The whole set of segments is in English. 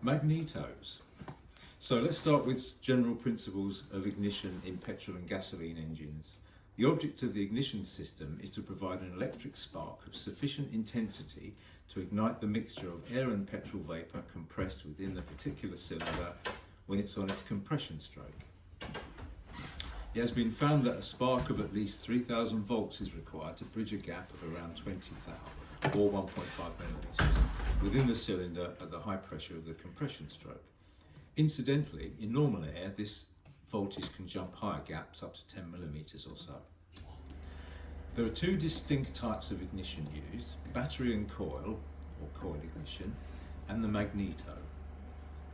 Magnetos. So let's start with general principles of ignition in petrol and gasoline engines. The object of the ignition system is to provide an electric spark of sufficient intensity to ignite the mixture of air and petrol vapour compressed within the particular cylinder when it's on its compression stroke. It has been found that a spark of at least 3000 volts is required to bridge a gap of around 20,000 or 1.5 millimeters within the cylinder at the high pressure of the compression stroke. Incidentally, in normal air, this voltage can jump higher gaps up to 10 millimeters or so. There are two distinct types of ignition used: battery and coil, or coil ignition, and the magneto.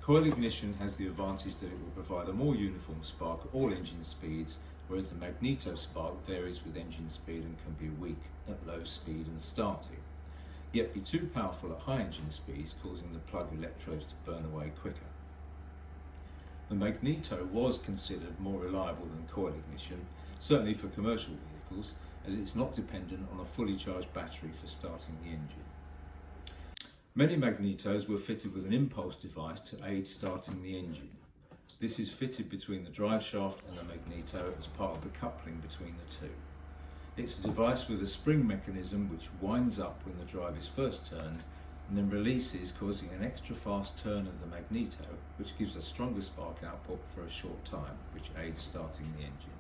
Coil ignition has the advantage that it will provide a more uniform spark at all engine speeds, whereas the magneto spark varies with engine speed and can be weak at low speed and starting, yet be too powerful at high engine speeds, causing the plug electrodes to burn away quicker. The magneto was considered more reliable than coil ignition, certainly for commercial vehicles, as it's not dependent on a fully charged battery for starting the engine. Many magnetos were fitted with an impulse device to aid starting the engine. This is fitted between the drive shaft and the magneto as part of the coupling between the two. It's a device with a spring mechanism which winds up when the drive is first turned and then releases, causing an extra fast turn of the magneto, which gives a stronger spark output for a short time, which aids starting the engine.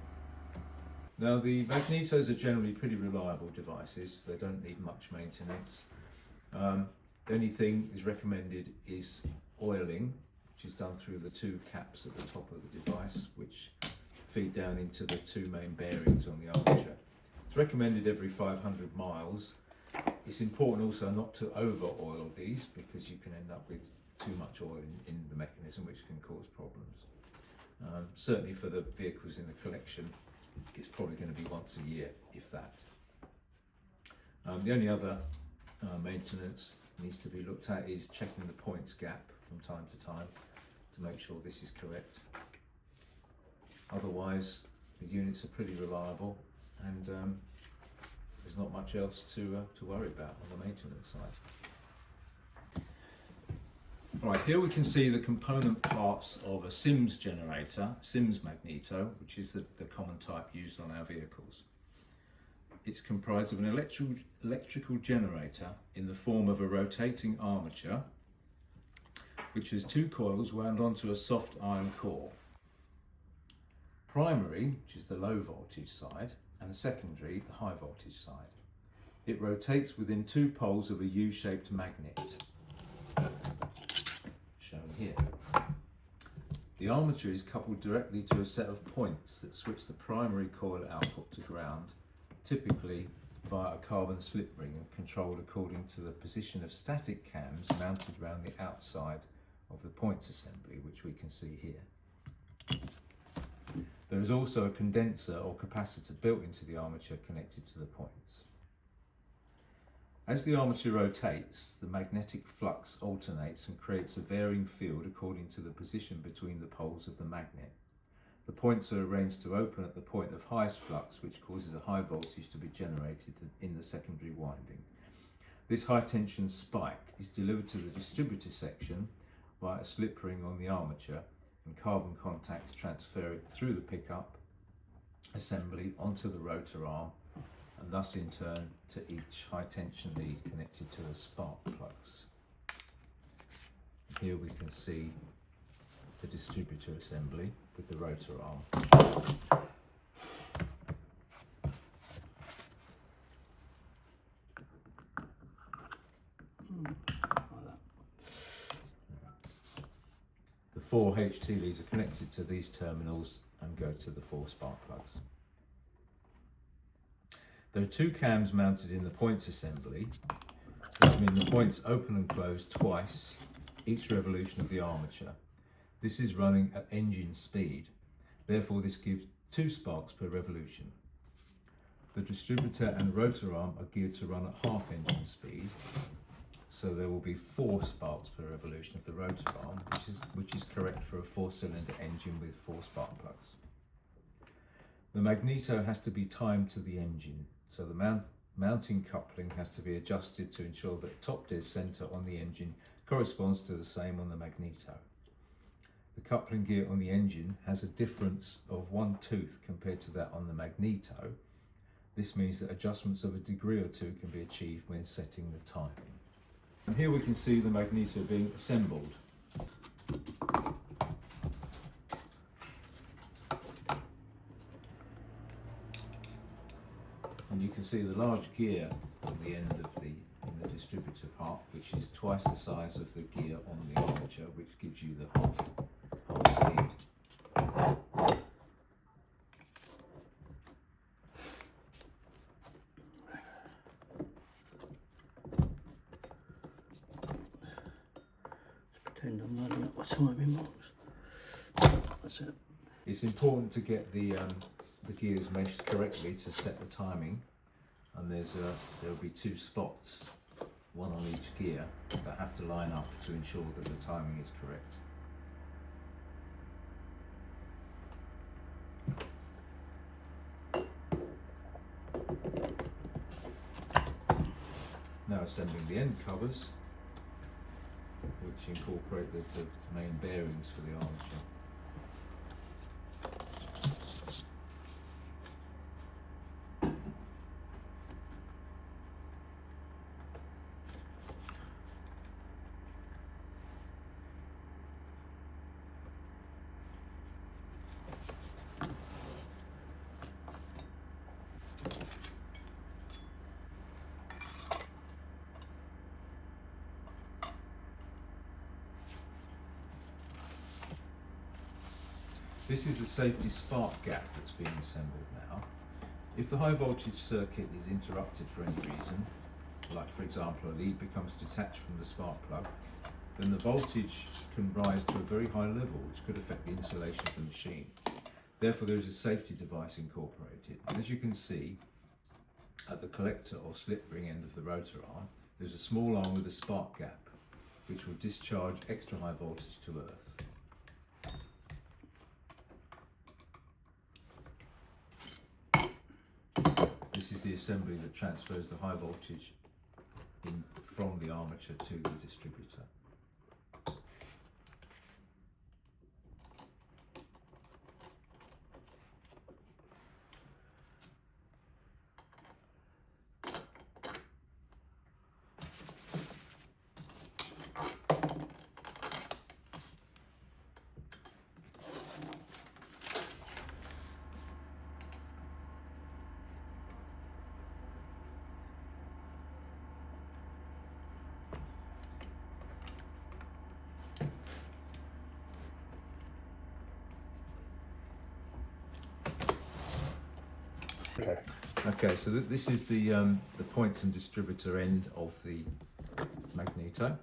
Now, the magnetos are generally pretty reliable devices. They don't need much maintenance. The only thing is recommended is oiling, which is done through the two caps at the top of the device, which feed down into the two main bearings on the armature. It's recommended every 500 miles. It's important also not to over oil these, because you can end up with too much oil in the mechanism, which can cause problems. Certainly for the vehicles in the collection, it's probably going to be once a year, if that. The only other maintenance needs to be looked at is checking the points gap from time to time to make sure this is correct. Otherwise, the units are pretty reliable, and there's not much else to worry about on the maintenance side. Right, here we can see the component parts of a Sims generator, Sims magneto, which is the common type used on our vehicles. It's comprised of an electrical generator in the form of a rotating armature, which has two coils wound onto a soft iron core. Primary, which is the low voltage side, and secondary, the high voltage side. It rotates within two poles of a U-shaped magnet, shown here. The armature is coupled directly to a set of points that switch the primary coil output to ground, typically via a carbon slip ring, and controlled according to the position of static cams mounted around the outside of the points assembly, which we can see here. There is also a condenser or capacitor built into the armature connected to the points. As the armature rotates, the magnetic flux alternates and creates a varying field according to the position between the poles of the magnet. The points are arranged to open at the point of highest flux, which causes a high voltage to be generated in the secondary winding. This high tension spike is delivered to the distributor section via a slip ring on the armature, and carbon contacts transfer it through the pickup assembly onto the rotor arm, and thus in turn to each high tension lead connected to the spark plugs. Here we can see the distributor assembly with the rotor arm. The four HT leads are connected to these terminals and go to the four spark plugs. There are two cams mounted in the points assembly, which mean the points open and close twice each revolution of the armature. This is running at engine speed, therefore this gives 2 sparks per revolution. The distributor and rotor arm are geared to run at half engine speed, so there will be 4 sparks per revolution of the rotor arm, which is correct for a 4-cylinder engine with 4 spark plugs. The magneto has to be timed to the engine, so the mounting coupling has to be adjusted to ensure that top dead centre on the engine corresponds to the same on the magneto. The coupling gear on the engine has a difference of 1 tooth compared to that on the magneto. This means that adjustments of a degree or two can be achieved when setting the time. And here we can see the magneto being assembled. And you can see the large gear at the end of the distributor part, which is twice the size of the gear on the armature, which gives you the half speed. Pretend I'm loading up my timing marks. That's it. It's important to get the gears meshed correctly to set the timing, and there'll be 2 spots, one on each gear, that have to line up to ensure that the timing is correct. Now assembling the end covers, which incorporate the main bearings for the armature. This is the safety spark gap that's being assembled now. If the high voltage circuit is interrupted for any reason, like for example a lead becomes detached from the spark plug, then the voltage can rise to a very high level, which could affect the insulation of the machine. Therefore there is a safety device incorporated. And as you can see, at the collector or slip ring end of the rotor arm, there's a small arm with a spark gap, which will discharge extra high voltage to earth. This is the assembly that transfers the high voltage from the armature to the distributor. Okay, so this is the points and distributor end of the magneto.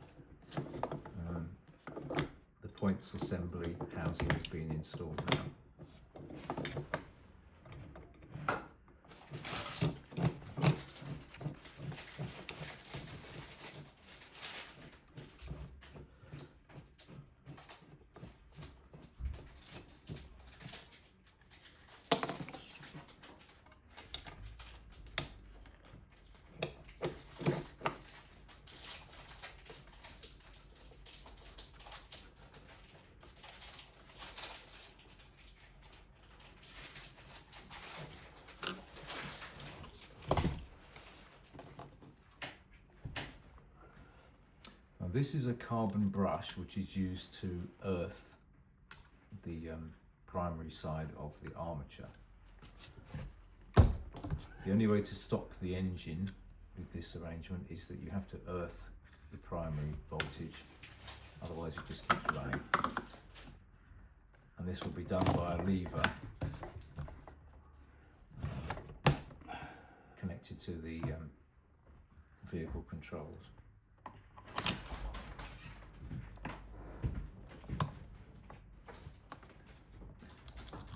The points assembly housing has been installed now. This is a carbon brush which is used to earth the primary side of the armature. The only way to stop the engine with this arrangement is that you have to earth the primary voltage, otherwise it just keeps running. And this will be done by a lever connected to the vehicle controls.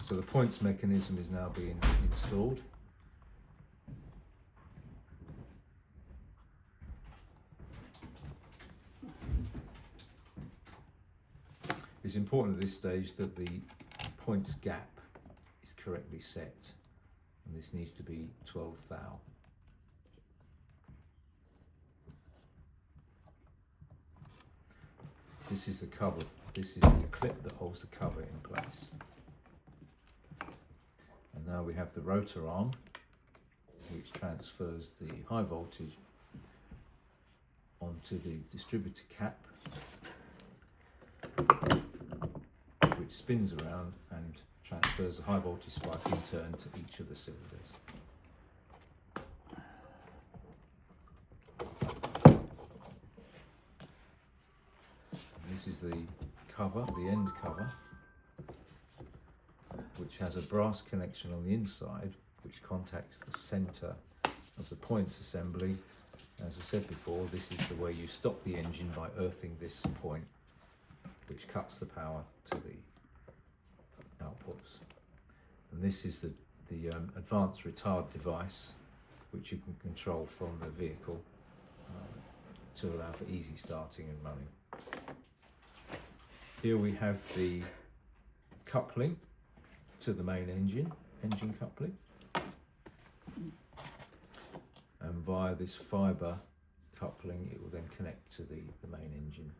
So the points mechanism is now being installed. It's important at this stage that the points gap is correctly set, and this needs to be 12 thou. This is the cover. This is the clip that holds the cover in place. And now we have the rotor arm, which transfers the high voltage onto the distributor cap, which spins around and transfers the high voltage spike in turn to each of the cylinders. This is the cover, the end cover, which has a brass connection on the inside which contacts the centre of the points assembly. As I said before, this is the way you stop the engine, by earthing this point, which cuts the power to the outputs. And this is the advanced retard device, which you can control from the vehicle to allow for easy starting and running. Here we have the coupling to the main engine coupling. And via this fibre coupling, it will then connect to the main engine.